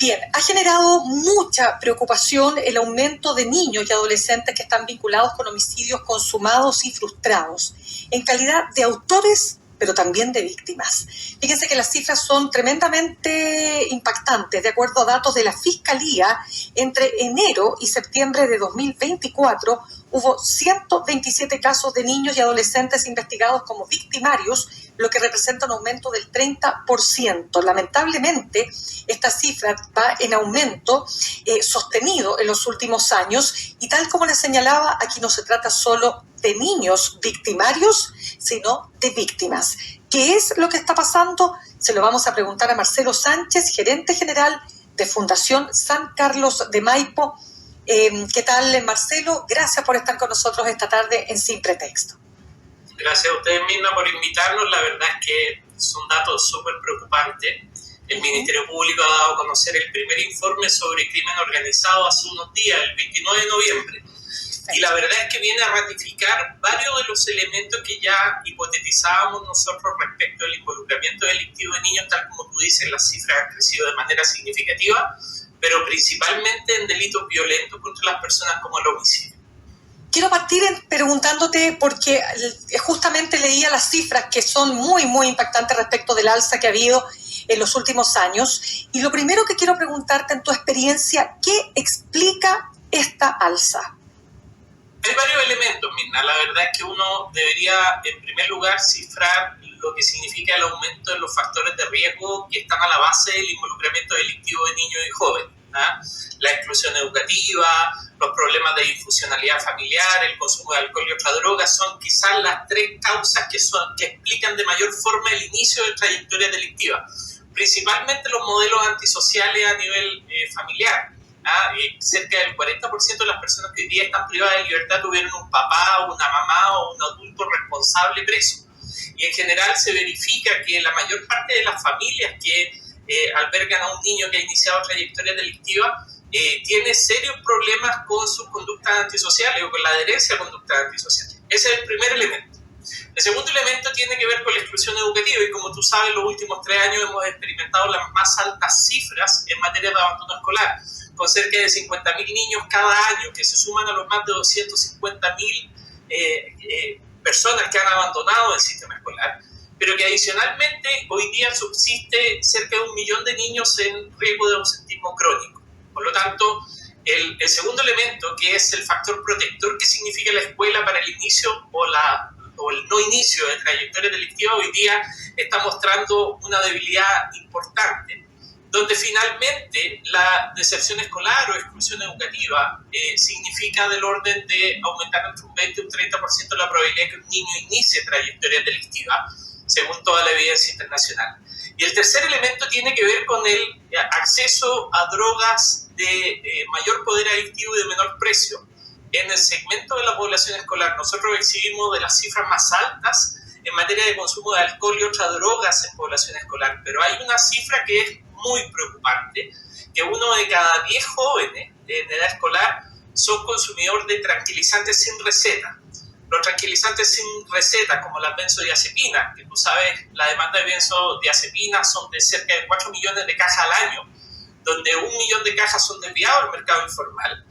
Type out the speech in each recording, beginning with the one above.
Bien, ha generado mucha preocupación el aumento de niños y adolescentes que están vinculados con homicidios consumados y frustrados, en calidad de autores, pero también de víctimas. Fíjense que las cifras son tremendamente impactantes. De acuerdo a datos de la Fiscalía, entre enero y septiembre de 2024 hubo 127 casos de niños y adolescentes investigados como victimarios, lo que representa un aumento del 30%. Lamentablemente, esta cifra va en aumento sostenido en los últimos años y tal como les señalaba, aquí no se trata solo de niños victimarios, sino de víctimas. ¿Qué es lo que está pasando? Se lo vamos a preguntar a Marcelo Sánchez, gerente general de Fundación San Carlos de Maipo. ¿Qué tal, Marcelo? Gracias por estar con nosotros esta tarde en Sin Pretexto. Gracias a ustedes mismas por invitarnos. La verdad es que son datos súper preocupantes. El Ministerio Público ha dado a conocer el primer informe sobre crimen organizado hace unos días, el 29 de noviembre. Y la verdad es que viene a ratificar varios de los elementos que ya hipotetizábamos nosotros respecto al involucramiento delictivo de niños, tal como tú dices, las cifras han crecido de manera significativa, pero principalmente en delitos violentos contra las personas como el homicidio. Quiero partir preguntándote, porque justamente leía las cifras que son muy, muy impactantes respecto del alza que ha habido en los últimos años. Y lo primero que quiero preguntarte en tu experiencia, ¿qué explica esta alza? Hay varios elementos, Mirna. La verdad es que uno debería, en primer lugar, cifrar lo que significa el aumento de los factores de riesgo que están a la base del involucramiento delictivo de niños y jóvenes. La exclusión educativa, los problemas de disfuncionalidad familiar, el consumo de alcohol y otras drogas son quizás las tres causas que explican de mayor forma el inicio de trayectorias delictivas. Principalmente los modelos antisociales a nivel familiar. Cerca del 40% de las personas que hoy día están privadas de libertad tuvieron un papá, una mamá o un adulto responsable preso. Y en general se verifica que la mayor parte de las familias que albergan a un niño que ha iniciado trayectoria delictiva tiene serios problemas con sus conductas antisociales o con la adherencia a conductas antisociales. Ese es el primer elemento. El segundo elemento tiene que ver con la exclusión educativa y como tú sabes, en los últimos 3 años hemos experimentado las más altas cifras en materia de abandono escolar, con cerca de 50.000 niños cada año, que se suman a los más de 250.000 personas que han abandonado el sistema escolar, pero que adicionalmente hoy día subsiste cerca de 1 millón de niños en riesgo de ausentismo crónico. Por lo tanto, el segundo elemento, que es el factor protector que significa la escuela para el inicio o el no inicio de trayectoria delictiva, hoy día está mostrando una debilidad importante, donde finalmente la deserción escolar o exclusión educativa significa del orden de aumentar entre un 20 y un 30% la probabilidad de que un niño inicie trayectoria delictiva, según toda la evidencia internacional. Y el tercer elemento tiene que ver con el acceso a drogas de mayor poder adictivo y de menor precio en el segmento de la población escolar. Nosotros exhibimos de las cifras más altas en materia de consumo de alcohol y otras drogas en población escolar, pero hay una cifra que es muy preocupante, que 1 de cada 10 jóvenes en edad escolar son consumidores de tranquilizantes sin receta. Los tranquilizantes sin receta, como las benzodiazepinas, que tú sabes, la demanda de benzodiazepinas son de cerca de 4 millones de cajas al año, donde 1 millón de cajas son desviadas al mercado informal,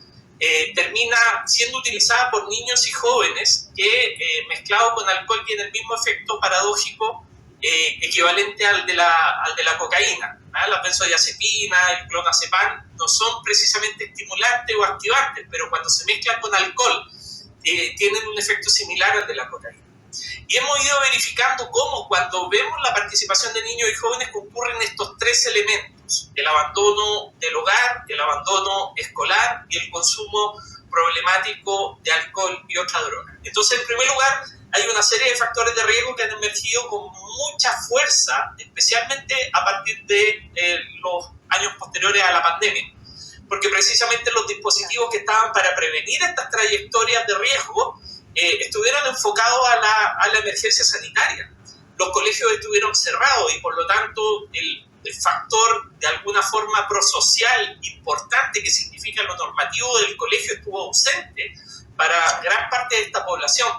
termina siendo utilizada por niños y jóvenes que, mezclado con alcohol, tiene el mismo efecto paradójico equivalente al de la cocaína. Las benzodiazepinas, el clonazepam, no son precisamente estimulantes o activantes, pero cuando se mezclan con alcohol, tienen un efecto similar al de la cocaína. Y hemos ido verificando cómo cuando vemos la participación de niños y jóvenes concurren estos 3 elementos: el abandono del hogar, el abandono escolar y el consumo problemático de alcohol y otra droga. Entonces, en primer lugar, hay una serie de factores de riesgo que han emergido con mucha fuerza, especialmente a partir de los años posteriores a la pandemia, porque precisamente los dispositivos que estaban para prevenir estas trayectorias de riesgo estuvieron enfocados a la emergencia sanitaria. Los colegios estuvieron cerrados y por lo tanto el factor de alguna forma prosocial importante que significa lo normativo del colegio estuvo ausente para gran parte de esta población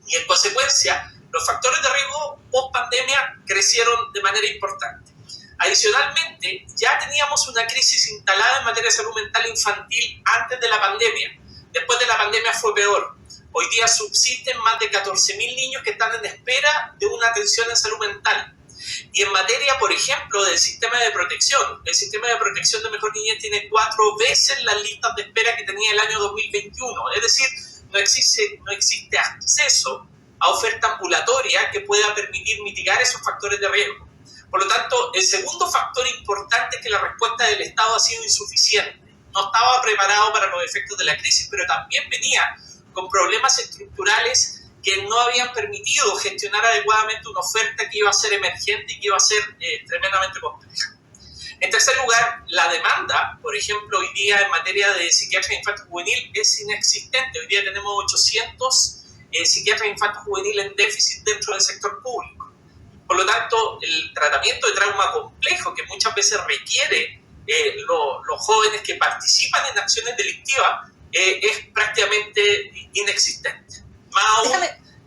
y en consecuencia los factores de riesgo post pandemia crecieron de manera importante. Adicionalmente, ya teníamos una crisis instalada en materia de salud mental infantil antes de la pandemia. Después de la pandemia fue peor. Hoy día subsisten más de 14.000 niños que están en espera de una atención en salud mental. Y en materia, por ejemplo, del sistema de protección, el sistema de protección de Mejor Niñez tiene 4 veces las listas de espera que tenía el año 2021. Es decir, no existe acceso a oferta ambulatoria que pueda permitir mitigar esos factores de riesgo. Por lo tanto, el segundo factor importante es que la respuesta del Estado ha sido insuficiente. No estaba preparado para los efectos de la crisis, pero también venía con problemas estructurales que no habían permitido gestionar adecuadamente una oferta que iba a ser emergente y que iba a ser tremendamente compleja. En tercer lugar, la demanda, por ejemplo, hoy día en materia de psiquiatría infantil juvenil es inexistente. Hoy día tenemos 800 psiquiatras infantil juvenil en déficit dentro del sector público. Por lo tanto, el tratamiento de trauma complejo que muchas veces requiere los jóvenes que participan en acciones delictivas es prácticamente inexistente. Más aún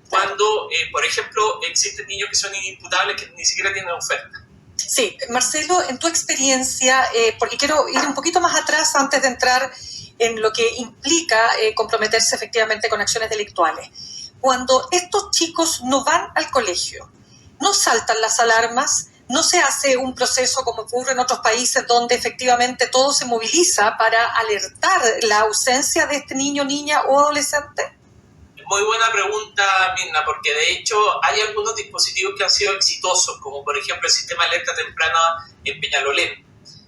cuando, por ejemplo, existen niños que son inimputables que ni siquiera tienen oferta. Sí, Marcelo, en tu experiencia, porque quiero ir un poquito más atrás antes de entrar en lo que implica comprometerse efectivamente con acciones delictuales. Cuando estos chicos no van al colegio, no saltan las alarmas, no se hace un proceso como ocurre en otros países donde efectivamente todo se moviliza para alertar la ausencia de este niño, niña o adolescente. Muy buena pregunta, Mirna, porque de hecho hay algunos dispositivos que han sido exitosos, como por ejemplo el sistema de alerta temprana en Peñalolén,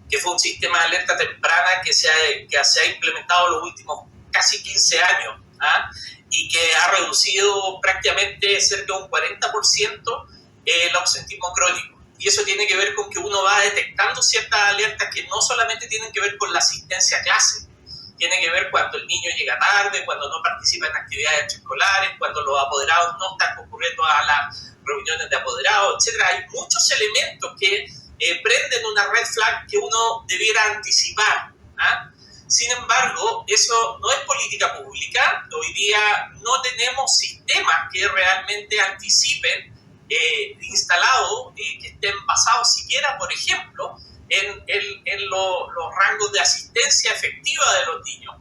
que fue un sistema de alerta temprana que se ha implementado en los últimos casi 15 años, y que ha reducido prácticamente cerca de un 40% el ausentismo crónico. Y eso tiene que ver con que uno va detectando ciertas alertas que no solamente tienen que ver con la asistencia a clase, tiene que ver cuando el niño llega tarde, cuando no participa en actividades extraescolares, cuando los apoderados no están concurriendo a las reuniones de apoderados, etc. Hay muchos elementos que prenden una red flag que uno debiera anticipar. Sin embargo, eso no es política pública. Hoy día no tenemos sistemas que realmente anticipen instalados, que estén basados siquiera, por ejemplo, en los rangos de asistencia efectiva de los niños,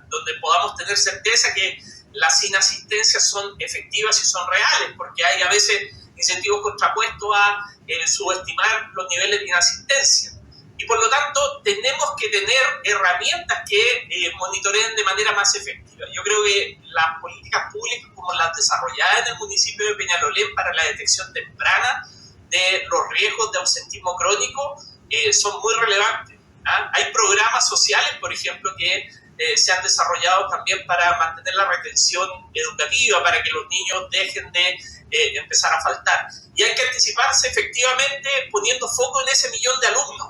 donde podamos tener certeza que las inasistencias son efectivas y son reales, porque hay a veces incentivos contrapuestos a subestimar los niveles de inasistencia. Y por lo tanto, tenemos que tener herramientas que monitoreen de manera más efectiva. Yo creo que las políticas públicas como las desarrolladas en el municipio de Peñalolén para la detección temprana de los riesgos de ausentismo crónico son muy relevantes. Hay programas sociales, por ejemplo, que se han desarrollado también para mantener la retención educativa, para que los niños dejen de empezar a faltar. Y hay que anticiparse efectivamente poniendo foco en ese millón de alumnos.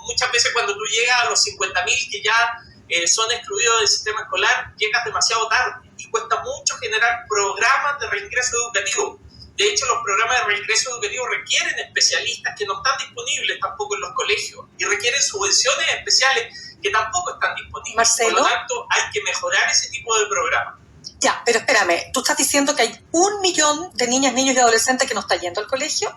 Muchas veces cuando tú llegas a los 50.000 que ya son excluidos del sistema escolar, llegas demasiado tarde y cuesta mucho generar programas de reingreso educativo. De hecho, los programas de reingreso educativo requieren especialistas que no están disponibles tampoco en los colegios y requieren subvenciones especiales que tampoco están disponibles. Marcelo, por lo tanto, hay que mejorar ese tipo de programas. Ya, pero espérame, ¿tú estás diciendo que hay 1 millón de niñas, niños y adolescentes que no están yendo al colegio?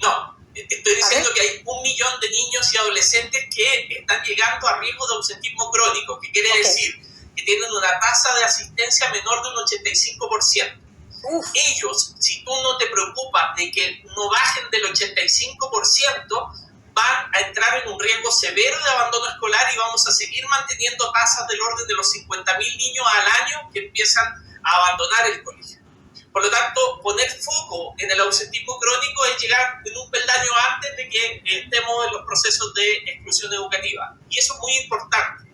No, estoy diciendo que hay 1 millón de niños y adolescentes que están llegando a riesgo de ausentismo crónico, que quiere decir que tienen una tasa de asistencia menor de un 85%. Ellos, si tú no te preocupas de que no bajen del 85%, van a entrar en un riesgo severo de abandono escolar y vamos a seguir manteniendo tasas del orden de los 50.000 niños al año que empiezan a abandonar el colegio. Por lo tanto, poner foco en el ausentismo crónico es llegar en un peldaño antes de que estemos en los procesos de exclusión educativa. Y eso es muy importante.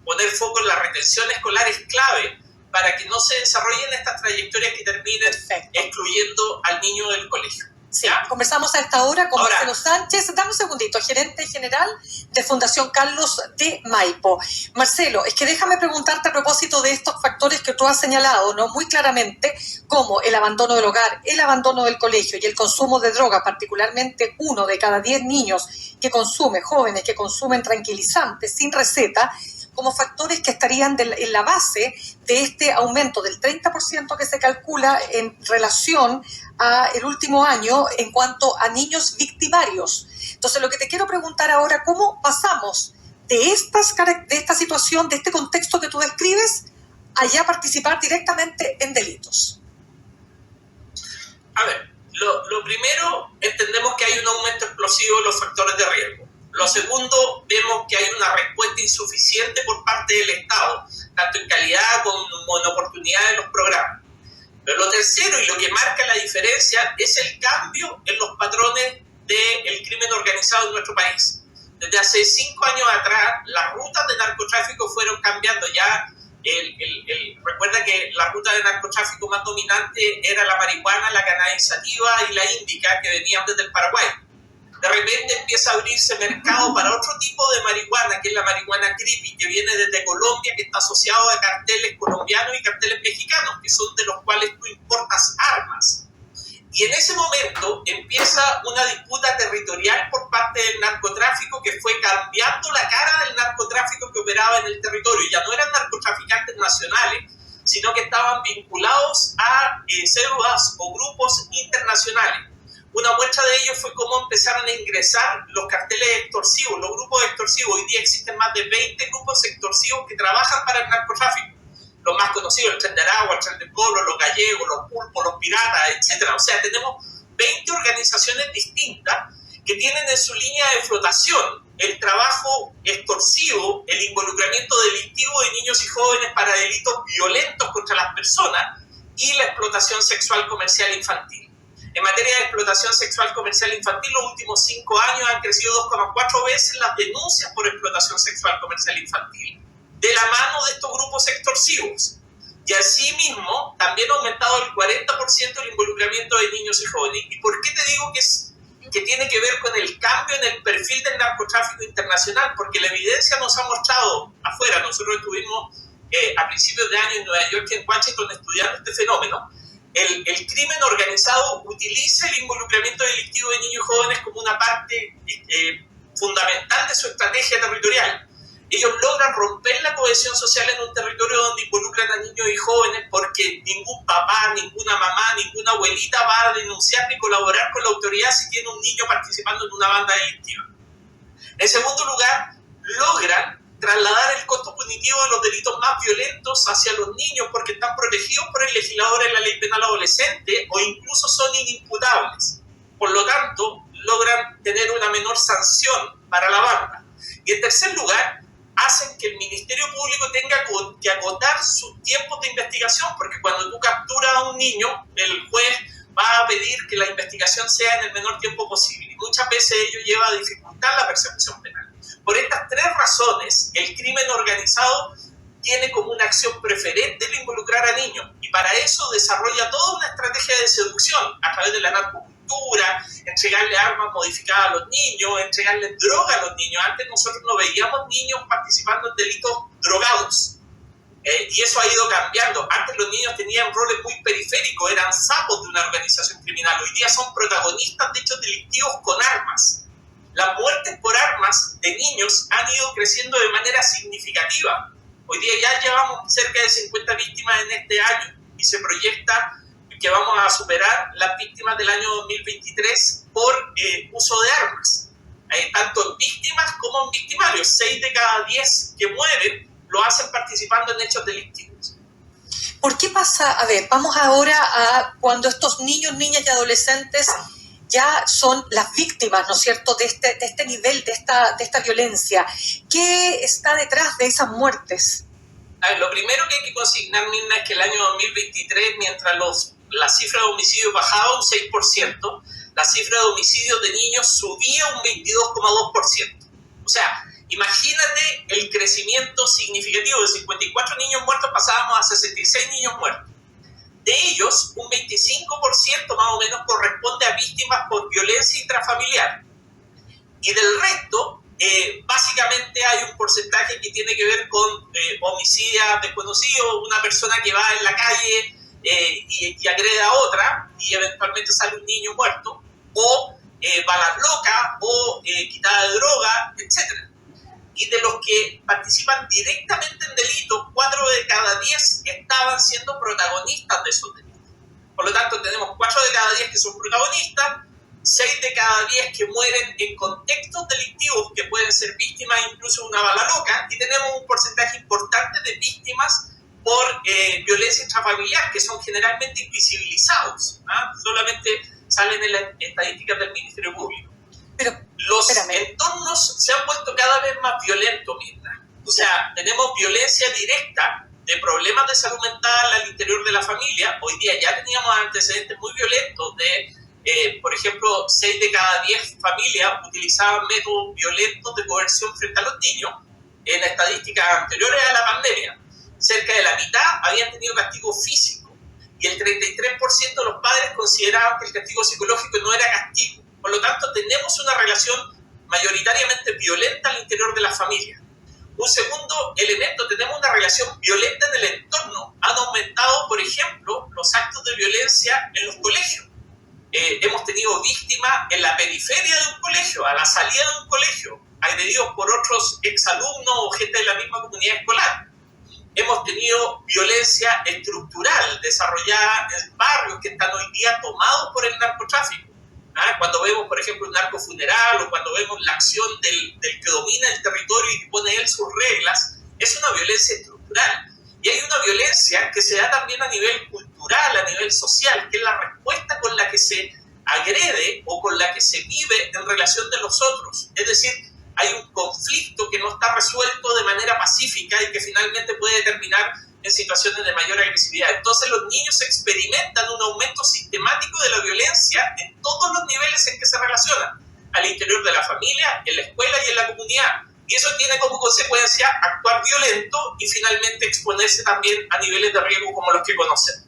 Poner foco en la retención escolar es clave para que no se desarrollen estas trayectorias que terminen excluyendo al niño del colegio. Sí, conversamos a esta hora con Marcelo Sánchez. Dame un segundito, gerente general de Fundación Carlos de Maipo. Marcelo, es que déjame preguntarte a propósito de estos factores que tú has señalado, ¿no? Muy claramente, como el abandono del hogar, el abandono del colegio y el consumo de drogas, particularmente 1 de cada 10 niños que consume, jóvenes que consumen tranquilizantes sin receta, como factores que estarían en la base de este aumento del 30% que se calcula en relación al último año en cuanto a niños victimarios. Entonces, lo que te quiero preguntar ahora, ¿cómo pasamos de esta situación, de este contexto que tú describes, a ya participar directamente en delitos? A ver, lo primero, entendemos que hay un aumento explosivo de los factores de riesgo. Lo segundo, vemos que hay una respuesta insuficiente por parte del Estado, tanto en calidad como en oportunidad de los programas. Pero lo tercero, y lo que marca la diferencia, es el cambio en los patrones del crimen organizado en nuestro país. Desde hace 5 años atrás, las rutas de narcotráfico fueron cambiando. Ya recuerda que la ruta de narcotráfico más dominante era la marihuana, la cannabis sativa y la índica, que venían desde el Paraguay. De repente empieza a abrirse mercado para otro tipo de marihuana, que es la marihuana creepy, que viene desde Colombia, que está asociado a carteles colombianos y carteles mexicanos, que son de los cuales tú importas armas. Y en ese momento empieza una disputa territorial por parte del narcotráfico, que fue cambiando la cara del narcotráfico que operaba en el territorio. Ya no eran narcotraficantes nacionales, sino que estaban vinculados a células o grupos internacionales. Una muestra de ello fue cómo empezaron a ingresar los carteles extorsivos, los grupos extorsivos. Hoy día existen más de 20 grupos extorsivos que trabajan para el narcotráfico. Los más conocidos, el Tren de Aragua, el Tren del Pueblo, los gallegos, los pulpos, los piratas, etc. O sea, tenemos 20 organizaciones distintas que tienen en su línea de flotación el trabajo extorsivo, el involucramiento delictivo de niños y jóvenes para delitos violentos contra las personas y la explotación sexual comercial infantil. En materia de explotación sexual comercial infantil, los últimos 5 años han crecido 2,4 veces las denuncias por explotación sexual comercial infantil, de la mano de estos grupos extorsivos. Y asimismo, también ha aumentado el 40% el involucramiento de niños y jóvenes. ¿Y por qué te digo que tiene que ver con el cambio en el perfil del narcotráfico internacional? Porque la evidencia nos ha mostrado afuera. Nosotros estuvimos a principios de año en Nueva York y en Washington estudiando este fenómeno. El crimen organizado utiliza el involucramiento delictivo de niños y jóvenes como una parte fundamental de su estrategia territorial. Ellos logran romper la cohesión social en un territorio donde involucran a niños y jóvenes, porque ningún papá, ninguna mamá, ninguna abuelita va a denunciar ni colaborar con la autoridad si tiene un niño participando en una banda delictiva. En segundo lugar, logran trasladar el costo punitivo de los delitos más violentos hacia los niños, porque están protegidos por el legislador en la ley penal adolescente o incluso son inimputables. Por lo tanto, logran tener una menor sanción para la banda. Y en tercer lugar, hacen que el Ministerio Público tenga que acotar sus tiempos de investigación, porque cuando tú capturas a un niño, el juez va a pedir que la investigación sea en el menor tiempo posible. Y muchas veces ello lleva a dificultar la persecución penal. Por estas 3 razones, el crimen organizado tiene como una acción preferente el involucrar a niños, y para eso desarrolla toda una estrategia de seducción a través de la narcocultura, entregarle armas modificadas a los niños, entregarle droga a los niños. Antes nosotros no veíamos niños participando en delitos drogados, y eso ha ido cambiando. Antes los niños tenían roles muy periféricos, eran sapos de una organización criminal. Hoy día son protagonistas de hechos delictivos con armas. Las muertes por armas de niños han ido creciendo de manera significativa. Hoy día ya llevamos cerca de 50 víctimas en este año y se proyecta que vamos a superar las víctimas del año 2023 por uso de armas. Tanto en víctimas como en victimarios. 6 de cada 10 que mueren lo hacen participando en hechos delictivos. ¿Por qué pasa? A ver, vamos ahora a cuando estos niños, niñas y adolescentes ya son las víctimas, ¿no es cierto?, de este nivel, de esta violencia. ¿Qué está detrás de esas muertes? A ver, lo primero que hay que consignar, Mirna, es que el año 2023, mientras la cifra de homicidios bajaba un 6%, la cifra de homicidios de niños subía un 22,2%. O sea, imagínate el crecimiento significativo. De 54 niños muertos pasábamos a 66 niños muertos. De ellos, un 25% más o menos corresponde a víctimas por violencia intrafamiliar. Y del resto, básicamente hay un porcentaje que tiene que ver con homicidas desconocidos, una persona que va en la calle y agrede a otra y eventualmente sale un niño muerto, o balas locas, o quitada de droga, etc. y de los que participan directamente en delitos, 4 de cada 10 estaban siendo protagonistas de esos delitos. Por lo tanto, tenemos 4 de cada 10 que son protagonistas, 6 de cada 10 que mueren en contextos delictivos que pueden ser víctimas incluso de una bala loca, y tenemos un porcentaje importante de víctimas por violencia intrafamiliar, que son generalmente invisibilizados, solamente salen en las estadísticas del Ministerio Público. Pero, los entornos se han vuelto cada vez más violentos, Mirna. O sea, tenemos violencia directa de problemas de salud mental al interior de la familia. Hoy día ya teníamos antecedentes muy violentos de, por ejemplo, 6 de cada 10 familias utilizaban métodos violentos de coerción frente a los niños en estadísticas anteriores a la pandemia. Cerca de la mitad habían tenido castigo físico y el 33% de los padres consideraban que el castigo psicológico no era castigo. Por lo tanto, tenemos una relación mayoritariamente violenta al interior de la familia. Un segundo elemento, tenemos una relación violenta en el entorno. Han aumentado, por ejemplo, los actos de violencia en los colegios. Hemos tenido víctimas en la periferia de un colegio, a la salida de un colegio, agredidos por otros exalumnos o gente de la misma comunidad escolar. Hemos tenido violencia estructural desarrollada en barrios que están hoy día tomados por el narcotráfico. Cuando vemos, por ejemplo, un narcofuneral o cuando vemos la acción del que domina el territorio y que pone él sus reglas, es una violencia estructural. Y hay una violencia que se da también a nivel cultural, a nivel social, que es la respuesta con la que se agrede o con la que se vive en relación de los otros. Es decir, hay un conflicto que no está resuelto de manera pacífica y que finalmente puede terminar en situaciones de mayor agresividad. Entonces los niños experimentan un aumento sistemático de la violencia en todos los niveles en que se relacionan, al interior de la familia, en la escuela y en la comunidad. Y eso tiene como consecuencia actuar violento y finalmente exponerse también a niveles de riesgo como los que conocemos.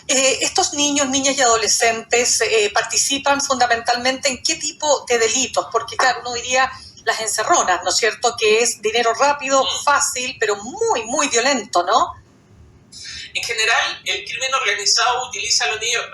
Estos niños, niñas y adolescentes participan fundamentalmente en qué tipo de delitos, porque claro, uno diría las encerronas, ¿no es cierto?, que es dinero rápido, fácil, pero muy, muy violento, ¿no? En general, el crimen organizado utiliza a los niños.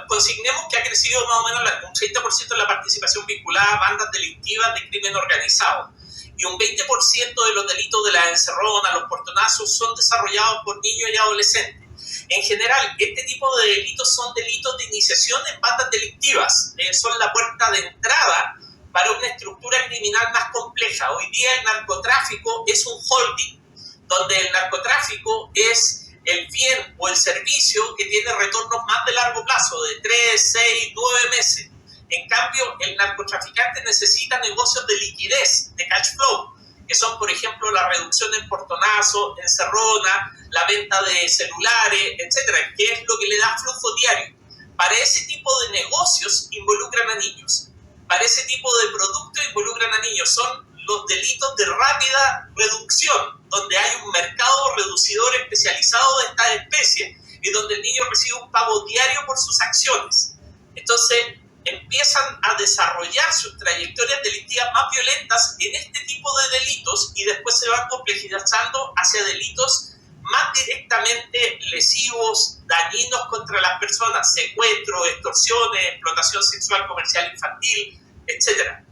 Consignemos que ha crecido más o menos un 30% la participación vinculada a bandas delictivas de crimen organizado. Y un 20% de los delitos de la encerrona, los portonazos, son desarrollados por niños y adolescentes. En general, este tipo de delitos son delitos de iniciación en bandas delictivas. Son la puerta de entrada para una estructura criminal más compleja. Hoy día el narcotráfico es un holding, donde el narcotráfico es el bien o el servicio que tiene retornos más de largo plazo, de 3, 6, 9 meses. En cambio, el narcotraficante necesita negocios de liquidez, de cash flow, que son, por ejemplo, la reducción en portonazo, encerrona, la venta de celulares, etcétera, que es lo que le da flujo diario. Para ese tipo de negocios involucran a niños. Para ese tipo de productos involucran a niños. Son los delitos de rápida reducción, donde hay un mercado reducidor especializado de estas especies y donde el niño recibe un pago diario por sus acciones. Entonces, empiezan a desarrollar sus trayectorias delictivas más violentas en este tipo de delitos y después se van complejizando hacia delitos más directamente lesivos, dañinos contra las personas, secuestro, extorsiones, explotación sexual comercial infantil, etcétera,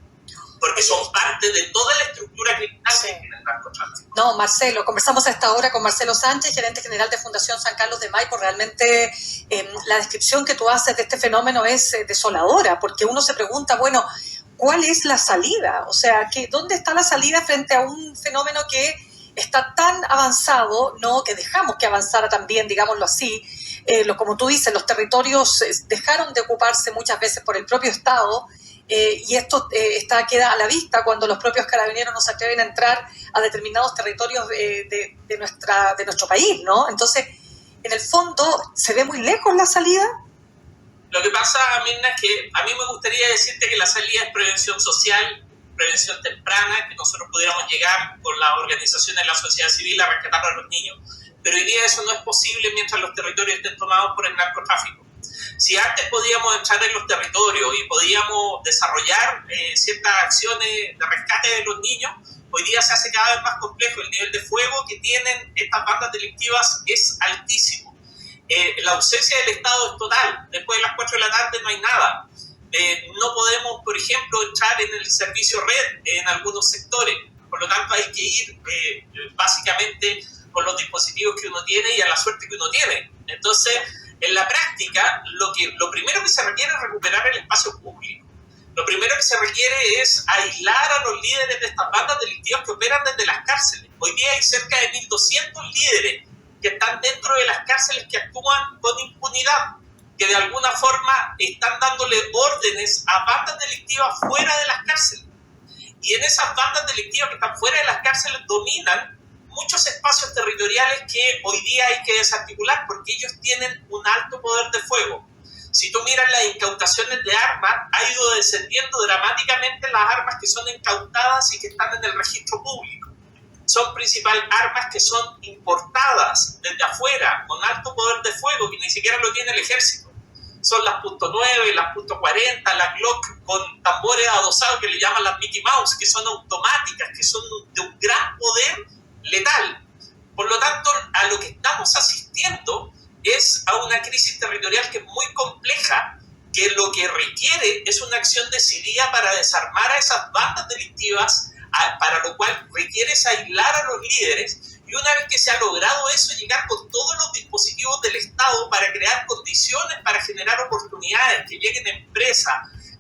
porque son parte de toda la estructura criminal que tiene el narcotráfico. No, Marcelo, conversamos a esta hora con Marcelo Sánchez, gerente general de Fundación San Carlos de Maipo. Realmente la descripción que tú haces de este fenómeno es desoladora, porque uno se pregunta, bueno, ¿cuál es la salida? O sea, ¿dónde está la salida frente a un fenómeno que está tan avanzado, ¿no?, que dejamos que avanzara también, digámoslo así? Como tú dices, los territorios dejaron de ocuparse muchas veces por el propio Estado, y esto queda a la vista cuando los propios carabineros no se atreven a entrar a determinados territorios de nuestro país, ¿no? Entonces, en el fondo, ¿se ve muy lejos la salida? Lo que pasa, Mirna, es que a mí me gustaría decirte que la salida es prevención social, prevención temprana, que nosotros pudiéramos llegar con las organizaciones de la sociedad civil a rescatar a los niños. Pero hoy día eso no es posible mientras los territorios estén tomados por el narcotráfico. Si antes podíamos entrar en los territorios y podíamos desarrollar ciertas acciones de rescate de los niños, hoy día se hace cada vez más complejo. El nivel de fuego que tienen estas bandas delictivas es altísimo. La ausencia del Estado es total. Después de las 4 de la tarde no hay nada. No podemos, por ejemplo, entrar en el servicio red en algunos sectores. Por lo tanto, hay que ir básicamente con los dispositivos que uno tiene y a la suerte que uno tiene. Entonces, en la práctica, lo primero que se requiere es recuperar el espacio público. Lo primero que se requiere es aislar a los líderes de estas bandas delictivas que operan desde las cárceles. Hoy día hay cerca de 1.200 líderes que están dentro de las cárceles que actúan con impunidad, que de alguna forma están dándole órdenes a bandas delictivas fuera de las cárceles. Y en esas bandas delictivas que están fuera de las cárceles dominan muchos espacios territoriales que hoy día hay que desarticular porque ellos tienen un alto poder de fuego. Si tú miras las incautaciones de armas, ha ido descendiendo dramáticamente las armas que son incautadas y que están en el registro público. Son principalmente armas que son importadas desde afuera, con alto poder de fuego, que ni siquiera lo tiene el ejército. Son las .9, las .40, las Glock con tambores adosados que le llaman las Mickey Mouse, que son automáticas, que son de un gran poder letal. Por lo tanto, a lo que estamos asistiendo es a una crisis territorial que es muy compleja, que lo que requiere es una acción decidida para desarmar a esas bandas delictivas, para lo cual requiere aislar a los líderes, y una vez que se ha logrado eso, llegar con todos los dispositivos del Estado para crear condiciones, para generar oportunidades, que lleguen empresas,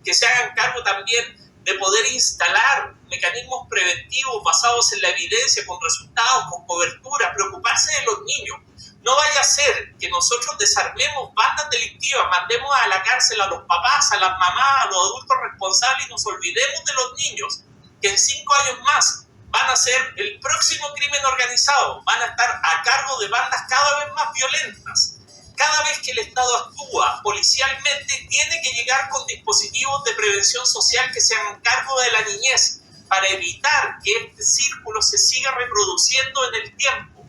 que se hagan cargo también de poder instalar mecanismos preventivos basados en la evidencia, con resultados, con cobertura, preocuparse de los niños. No vaya a ser que nosotros desarmemos bandas delictivas, mandemos a la cárcel a los papás, a las mamás, a los adultos responsables y nos olvidemos de los niños, que en 5 años más van a ser el próximo crimen organizado, van a estar a cargo de bandas cada vez más violentas. Cada vez que el Estado actúa policialmente, tiene que llegar con dispositivos de prevención social que se hagan cargo de la niñez, para evitar que este círculo se siga reproduciendo en el tiempo.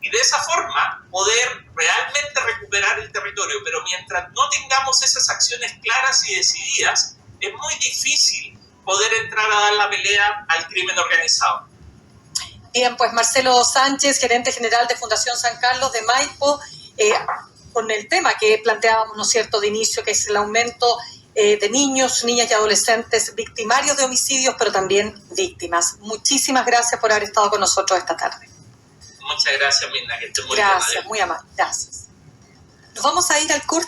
Y de esa forma poder realmente recuperar el territorio. Pero mientras no tengamos esas acciones claras y decididas, es muy difícil poder entrar a dar la pelea al crimen organizado. Bien, pues Marcelo Sánchez, gerente general de Fundación San Carlos de Maipo, con el tema que planteábamos, ¿no es cierto?, de inicio, que es el aumento de niños, niñas y adolescentes victimarios de homicidios, pero también víctimas. Muchísimas gracias por haber estado con nosotros esta tarde. Muchas gracias, Mirna, que estés muy bien. Gracias, muy amable. Gracias. Nos vamos a ir al corte.